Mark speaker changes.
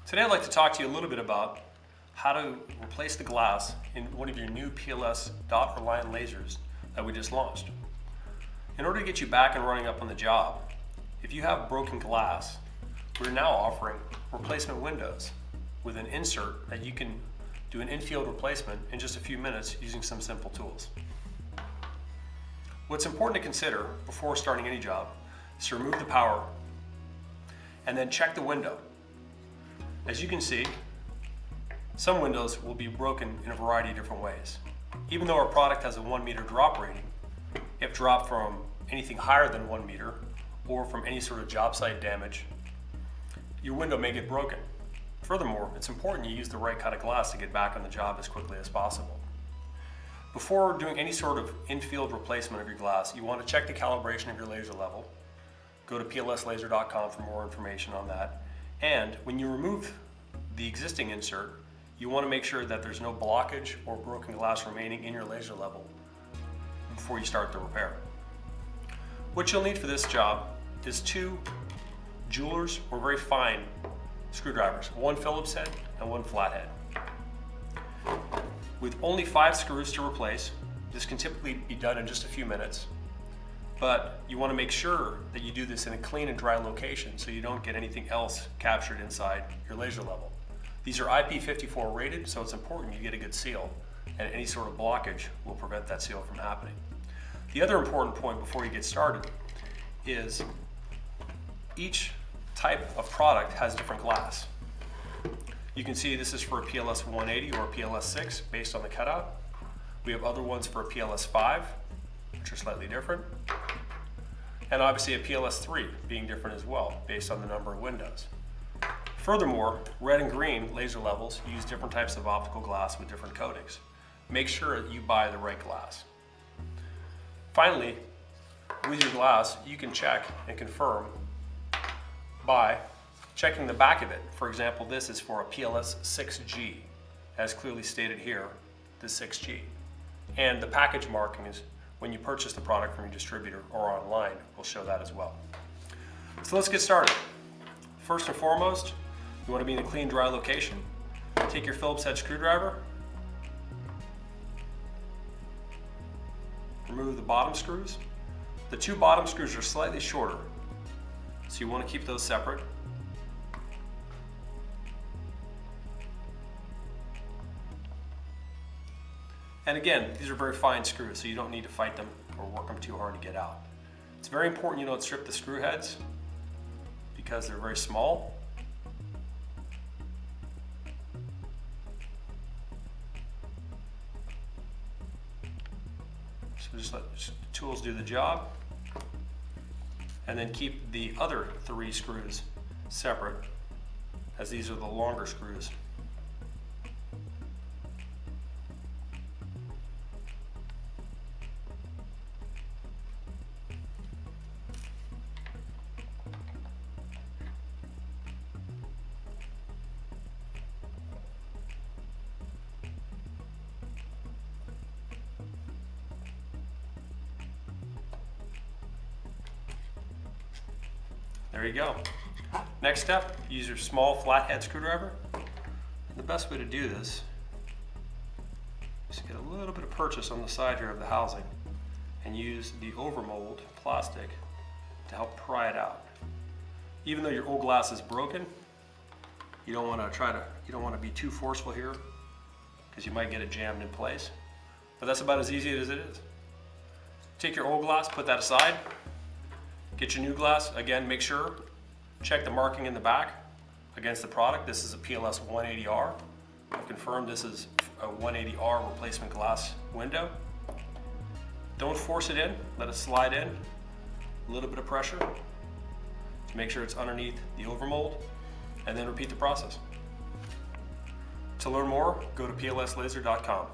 Speaker 1: Today I'd like to talk to you a little bit about how to replace the glass in one of your new PLS dot or line lasers that we just launched. In order to get you back and running up on the job, if you have broken glass, we're now offering replacement windows with an insert that you can do an in-field replacement in just a few minutes using some simple tools. What's important to consider before starting any job is to remove the power and then check the window. As you can see, some windows will be broken in a variety of different ways. Even though our product has a 1 meter drop rating, if dropped from anything higher than 1 meter or from any sort of job site damage, your window may get broken. Furthermore, it's important you use the right kind of glass to get back on the job as quickly as possible. Before doing any sort of in-field replacement of your glass, you want to check the calibration of your laser level. Go to plslaser.com for more information on that. And when you remove the existing insert, you want to make sure that there's no blockage or broken glass remaining in your laser level before you start the repair. What you'll need for this job is 2 jewelers or very fine screwdrivers, 1 Phillips head and 1 flathead. With only 5 screws to replace, this can typically be done in just a few minutes, but you want to make sure that you do this in a clean and dry location so you don't get anything else captured inside your laser level. These are IP54 rated, so it's important you get a good seal, and any sort of blockage will prevent that seal from happening. The other important point before you get started is each type of product has different glass. You can see this is for a PLS 180 or a PLS 6 based on the cutout. We have other ones for a PLS 5, which are slightly different. And obviously a PLS 3 being different as well based on the number of windows. Furthermore, red and green laser levels use different types of optical glass with different coatings. Make sure that you buy the right glass. Finally, with your glass, you can check and confirm by checking the back of it. For example, this is for a PLS 6G, as clearly stated here, the 6G. And the package markings when you purchase the product from your distributor or online will show that as well. So let's get started. First and foremost, you want to be in a clean, dry location. Take your Phillips head screwdriver, remove the bottom screws. The 2 bottom screws are slightly shorter, so you want to keep those separate. And again, these are very fine screws, so you don't need to fight them or work them too hard to get out. It's very important you don't strip the screw heads because they're very small. So just let the tools do the job. And then keep the other 3 screws separate, as these are the longer screws. There you go. Next step, use your small flathead screwdriver. And the best way to do this is to get a little bit of purchase on the side here of the housing and use the overmold plastic to help pry it out. Even though your old glass is broken, you don't want to be too forceful here because you might get it jammed in place. But that's about as easy as it is. Take your old glass, put that aside. Get your new glass. Again, make sure, check the marking in the back against the product. This is a PLS 180R. I've confirmed this is a 180R replacement glass window. Don't force it in, let it slide in. A little bit of pressure to make sure it's underneath the overmold, and then repeat the process. To learn more, go to plslaser.com.